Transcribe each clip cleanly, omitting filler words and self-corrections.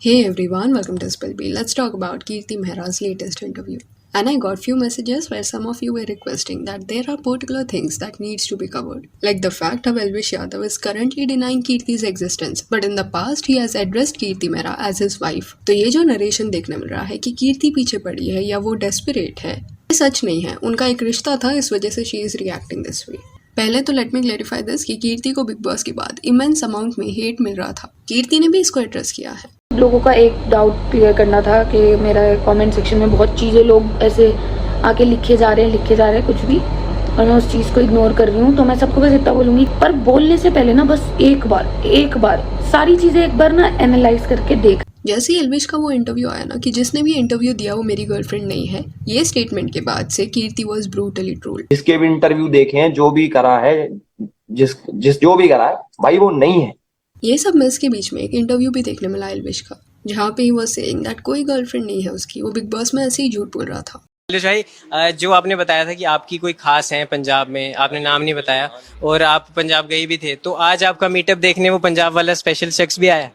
Hey everyone, welcome to Spillbee. Let's talk about Kirti Mehra's latest interview. And I got few messages where some of you were requesting that there are particular things that needs to be covered. Like the fact how Elvish Yadav is currently denying Kirti's existence, but in the past he has addressed Kirti Mehra as his wife. तो ये जो narration देखने मिल रहा है कि कीर्ति पीछे पड़ी है या वो डेस्परेट है, ये सच नहीं है. उनका एक रिश्ता था, इस वजह से she is reacting this way. पहले तो लेट मी क्लेरिफाई दिस कि कीर्ति को बिग बॉस के बाद इमेंस अमाउंट में हेट मिल रहा था. कीर्ति ने भी इसको एड्रेस किया है. लोगों का एक डाउट क्लियर करना था कि मेरा कमेंट सेक्शन में बहुत चीज़ें लोग ऐसे आके लिखे जा रहे हैं कुछ भी, और मैं उस चीज़ को इग्नोर कर रही हूँ. तो मैं सबको बस इतना बोलूँगी, पर बोलने से पहले ना बस एक बार सारी चीज़ें एक बार ना एनालाइज करके देख. जैसे ही एल्विश का वो इंटरव्यू आया ना कि जिसने भी इंटरव्यू दिया वो मेरी गर्लफ्रेंड नहीं है, ये स्टेटमेंट के बाद से कीर्ति वाज ब्रूटली ट्रोल्ड. जिसके भी इंटरव्यू देखे हैं, जो भी करा है, जो भी करा है भाई, वो नहीं है. ये सब मिस के बीच में एक इंटरव्यू भी देखने मिला एल्विश का, जहाँ पे ही वो सेइंग दैट कोई गर्लफ्रेंड नहीं है उसकी. वो बिग बॉस में ऐसे ही झूठ बोल रहा था. एल्विश भाई, जो आपने बताया था कि आपकी कोई खास है पंजाब में, आपने नाम नहीं बताया और आप पंजाब गए भी थे, तो आज आपका मीटअप देखने वो पंजाब वाला स्पेशल शख्स भी आया?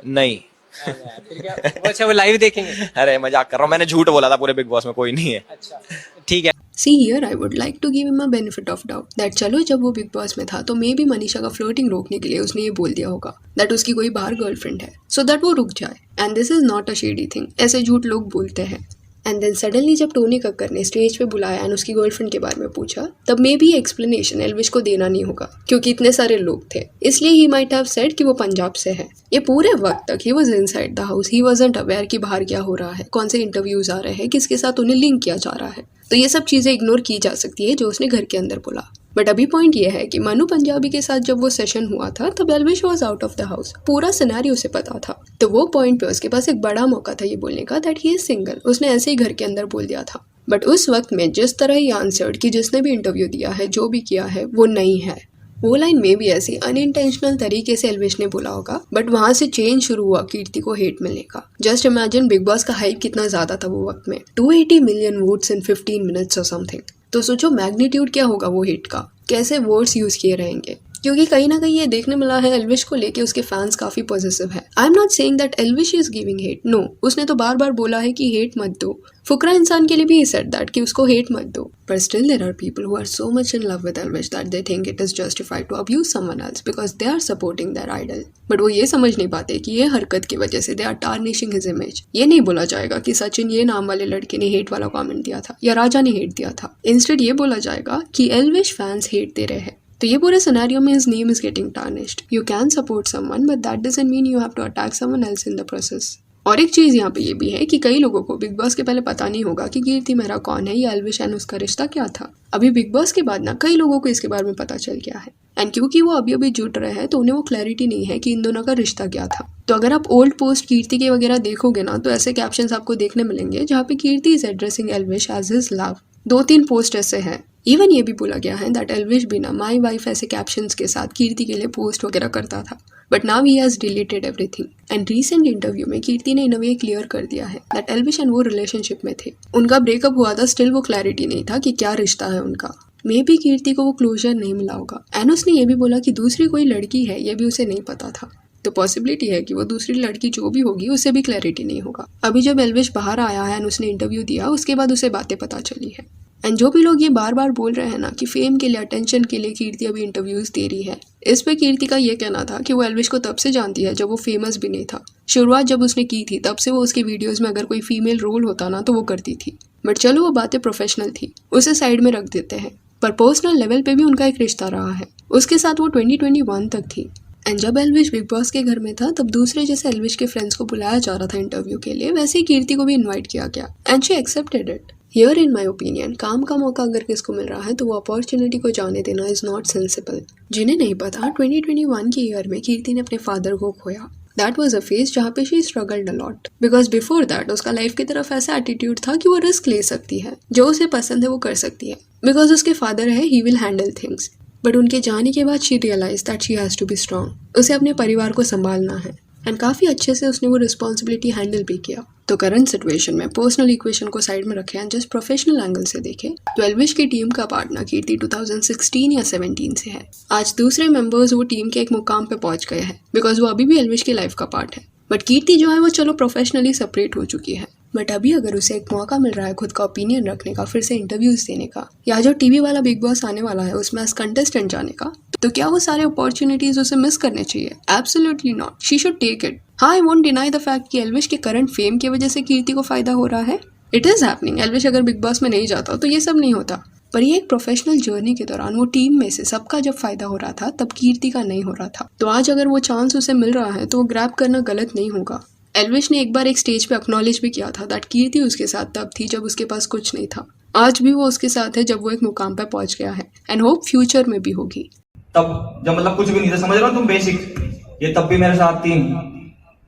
नहीं. अच्छा, वो लाइव देखेंगे? अरे मजाक कर रहा हूँ, मैंने झूठ बोला था. पूरे बिग बॉस में कोई नहीं है. अच्छा, ठीक है. See here, I would like to give him a benefit of doubt that चलो जब वो बिग बॉस में था तो मे भी मनीषा का फ्लर्टिंग रोकने के लिए उसने ये बोल दिया होगा दैट उसकी कोई बाहर गर्लफ्रेंड है, सो दैट वो रुक जाए. And this is not a shady thing. ऐसे झूठ लोग बोलते हैं. एंड देन सडनली जब टोनी कक्कर ने स्टेज पे बुलाया एंड उसकी गर्लफ्रेंड के बारे में पूछा, तब मे भी एक्सप्लेनेशन एल्विश को देना नहीं होगा क्योंकि इतने सारे लोग थे, इसलिए ही माइट हैव सेड कि वो पंजाब से है. ये पूरे वक्त तक he was inside the house. He wasn't aware कि बाहर क्या हो रहा है, कौन से इंटरव्यूज आ रहे हैं, किसके साथ उन्हें लिंक किया जा रहा है. तो ये सब चीज़ें इग्नोर की जा सकती है जो उसने घर के अंदर बोला. बट अभी पॉइंट ये है कि मनु पंजाबी के साथ जब वो सेशन हुआ था तब Elvish was out of the house. पूरा सिनेरियो उसे पता था. तो वो पॉइंट पे उसके पास एक बड़ा मौका था ये बोलने का दैट ही इज सिंगल. उसने ऐसे ही घर के अंदर बोल दिया था. बट उस वक्त में जिस तरह ही आंसर्ड कि जिसने भी इंटरव्यू दिया है, जो भी किया है, वो नहीं है. वो लाइन में भी ऐसी अनइंटेंशनल तरीके से एल्विश ने बोला होगा, बट वहां से चेंज शुरू हुआ कीर्ति को हेट मिलने का. जस्ट इमेजिन बिग बॉस का हाइप कितना ज्यादा था वो वक्त में. 280 मिलियन वोट्स इन 15 मिनट्स और समथिंग. तो सोचो मैग्नीट्यूड क्या होगा वो हेट का, कैसे वर्ड्स यूज किए रहेंगे. क्योंकि कहीं ना कहीं ये देखने मिला है एल्विश को लेके उसके फैंस काफी पॉजिटिव है. I am not saying that Elvish is giving hate, no. उसने तो बार बार बोला है कि हेट मत दो. फुकरा इंसान के लिए भी सेड दैट कि उसको हेट मत दो. पर still there are people who are so much in love with Elvish that they think it is justified to abuse someone else because they are supporting their idol. But वो ये समझ नहीं पाते कि ये हरकत की वजह से they are tarnishing his image. ये नहीं बोला जाएगा कि सचिन ये नाम वाले लड़के ने हेट वाला कॉमेंट दिया था या राजा ने हेट दिया था. इंस्टेड ये बोला जाएगा कि एल्विश फैंस हेट दे रहे हैं. तो ये पूरे सिनेरियो में his name is getting tarnished. You can support someone, but that doesn't mean you have to attack someone else in the process. और एक चीज़ यहाँ पे ये भी है कि कई लोगों को बिग बॉस के पहले पता नहीं होगा कि कीर्ति मेहरा कौन है या एल्विश एंड उसका रिश्ता क्या था. अभी बिग बॉस के बाद ना कई लोगों को इसके बारे में पता चल गया है. एंड क्योंकि वो अभी जुट रहे हैं तो उन्हें वो क्लैरिटी नहीं है कि इन दोनों का रिश्ता क्या था. तो अगर आप ओल्ड पोस्ट कीर्ति के वगैरह देखोगे ना तो ऐसे कैप्शंस आपको देखने मिलेंगे जहाँ पे Kirti is addressing Elvish as his love. 2-3 post ऐसे हैं. इवन ये भी बोला गया है दैट एल्विश बिना माई वाइफ ऐसे कैप्शंस के साथ कीर्ति के लिए पोस्ट वगैरह करता था. But now he has deleted everything. And recent interview में कीर्ति ने इन अ वे क्लियर कर दिया है दैट एल्विश एंड वो रिलेशनशिप में थे. उनका ब्रेकअप हुआ था, स्टिल वो क्लैरिटी नहीं था कि क्या रिश्ता है उनका. मे बी कीर्ति को वो क्लोजर नहीं मिला होगा. एंड उसने ये भी बोला कि दूसरी कोई लड़की है, ये भी उसे नहीं पता था. तो पॉसिबिलिटी है कि वो दूसरी लड़की जो भी होगी उसे भी क्लैरिटी नहीं होगा. अभी जब एल्विश बाहर आया है एंड उसने इंटरव्यू दिया उसके बाद उसे बातें पता चली है. एंड जो भी लोग ये बार बार बोल रहे हैं ना कि फेम के लिए, अटेंशन के लिए कीर्ति अभी इंटरव्यूज दे रही है, इस पे कीर्ति का ये कहना था कि वो एल्विश को तब से जानती है जब वो फेमस भी नहीं था. शुरुआत जब उसने की थी तब से वो उसके वीडियोस में अगर कोई फीमेल रोल होता ना तो वो करती थी. बट चलो वो बातें प्रोफेशनल थी, उसे साइड में रख देते हैं. पर पर्सनल लेवल पे भी उनका एक रिश्ता रहा है. उसके साथ वो 2021 तक थी. एंड जब एल्विश बिग बॉस के घर में था तब दूसरे जैसे एल्विश के फ्रेंड्स को बुलाया जा रहा था इंटरव्यू के लिए, वैसे ही कीर्ति को भी इन्वाइट किया गया. And she accepted it. Here in my opinion काम का मौका अगर किसको मिल रहा है तो वो अपॉर्चुनिटी को जाने देना इज नॉट सेंसिबल. जिन्हें नहीं पता, 2021 के ईयर में कीर्ति ने अपने फादर को खोया. दैट वॉज अ फेज जहाँ पे she struggled a lot because before that उसका लाइफ की तरफ ऐसा एटीट्यूड था कि वो रिस्क ले सकती है, जो उसे पसंद है वो कर सकती है बिकॉज उसके फादर है, he will handle things. But उनके जाने के बाद she realise that she has to be strong. उसे अपने परिवार को संभालना है. एंड काफ़ी अच्छे से उसने वो रिस्पॉन्सिबिलिटी हैंडल भी किया. तो करंट सिचुएशन में पर्सनल इक्वेशन को साइड में रखें एंड जस्ट प्रोफेशनल एंगल से देखें तो एल्विश की टीम का पार्टनर कीर्ति 2016 या 17 से है. आज दूसरे मेंबर्स वो टीम के एक मुकाम पे पहुंच गए हैं बिकॉज वो अभी भी एल्विश की लाइफ का पार्ट है. बट कीर्ति जो है वो चलो प्रोफेशनली सेपरेट हो चुकी है, बट अभी अगर उसे एक मौका मिल रहा है खुद का ओपिनियन रखने का, फिर से इंटरव्यूज देने का, या जो टीवी वाला बिग बॉस आने वाला है उसमें एज कंटेस्टेंट जाने का, तो क्या वो सारे अपॉर्चुनिटीज उसे मिस करने चाहिए? Absolutely not, she should take it. हाँ, I won't deny the fact कि एल्विश के करंट फेम की वजह से कीर्ति को फायदा हो रहा है। It is happening. एल्विश अगर बिग बॉस में नहीं जाता तो ये सब नहीं होता, पर ये एक प्रोफेशनल जर्नी के दौरान वो टीम में से सबका जब फायदा हो रहा था तब कीर्ति का नहीं हो रहा था। तो आज अगर वो चांस उसे मिल रहा है तो वो ग्रैब करना गलत नहीं होगा। एल्विश ने एक बार एक स्टेज पे एक्नॉलेज भी किया था दैट कीर्ति उसके साथ तब थी जब उसके पास कुछ नहीं था। आज भी वो उसके साथ है जब वो एक मुकाम पे पहुंच गया है, एंड होप फ्यूचर में भी होगी। तब जब मतलब कुछ भी नहीं था, समझ रहा हो तुम, बेसिक ये तब भी मेरे साथ थी,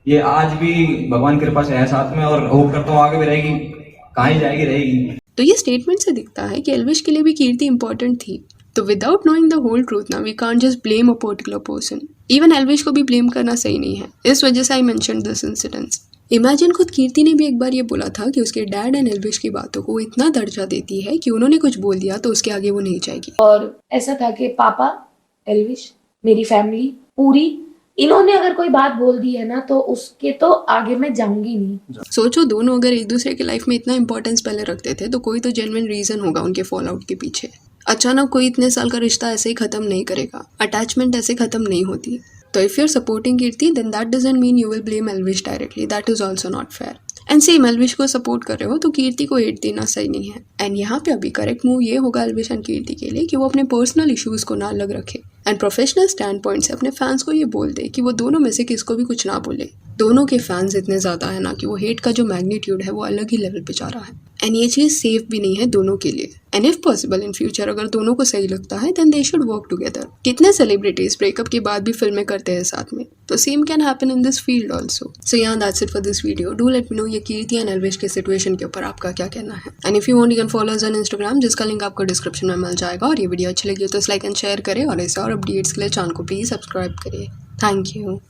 ये आज भी भगवान की कृपा से है साथ में, और होप करता हूँ आगे भी रहेगी, कहाँ ही जाएगी रहेगी। तो ये स्टेटमेंट से दिखता है कि एल्विश के लिए भी कीर्ति इंपॉर्टेंट थी। तो without knowing the whole truth ना we can't just blame a particular person. Even Elvish को भी ब्लेम करना सही नहीं है। इस वजह से I mention this incidents. Imagine खुद कीर्ति ने भी एक बार ये बोला था कि उसके डैड एंड एल्विश की बातों को इतना दर्जा देती है कि उन्होंने कुछ बोल दिया तो उसके आगे वो नहीं जाएगी। और ऐसा था कि पापा, एल्विश, मेरी फैमिली पूरी, इन्होंने अगर कोई बात बोल दी है ना तो उसके तो आगे मैं जाऊंगी नहीं। सोचो, दोनों अगर एक दूसरे की लाइफ में इतना इंपॉर्टेंस पहले रखते थे तो कोई तो जेन्युइन रीजन होगा उनके फॉल आउट के पीछे। अचानक कोई इतने साल का रिश्ता ऐसे ही खत्म नहीं करेगा, अटैचमेंट ऐसे खत्म नहीं होती। तो if you are supporting Kirti then that doesn't mean you will blame Elvish directly, that is also not fair. And same, Elvish को सपोर्ट कर रहे हो तो कीर्ति को हेट देना सही नहीं है। एंड यहाँ पे अभी करेक्ट मूव ये होगा एल्विश एंड कीर्ति के लिए कि वो अपने पर्सनल इश्यूज को ना अलग रखे एंड प्रोफेशनल स्टैंड पॉइंट से अपने फैंस को ये बोल दे कि वो दोनों में से किसको भी कुछ ना बोले। दोनों के फैंस इतने ज़्यादा है ना कि वो हेट का जो मैग्नीट्यूड है वो अलग ही लेवल पे जा रहा है, एंड ये चीज़ सेफ भी नहीं है दोनों के लिए। And if possible in future अगर दोनों को सही लगता है then they should work together. कितने सेलिब्रिटीज ब्रेकअप के बाद भी फिल्में करते हैं साथ में, तो same can happen in this field also. So yeah that's it for this video. Do let me know ये कीर्ति एंड एल्विश के सिचुएशन के ऊपर आपका क्या कहना है। And if you want you can follow us on Instagram, जिसका लिंक आपको डिस्क्रिप्शन में मिल जाएगा। और ये वीडियो अच्छी लगी हो तो लाइक एंड शेयर करें, और ऐसे और अपडेट्स के लिए चैनल को प्लीज सब्सक्राइब करिए। Thank you.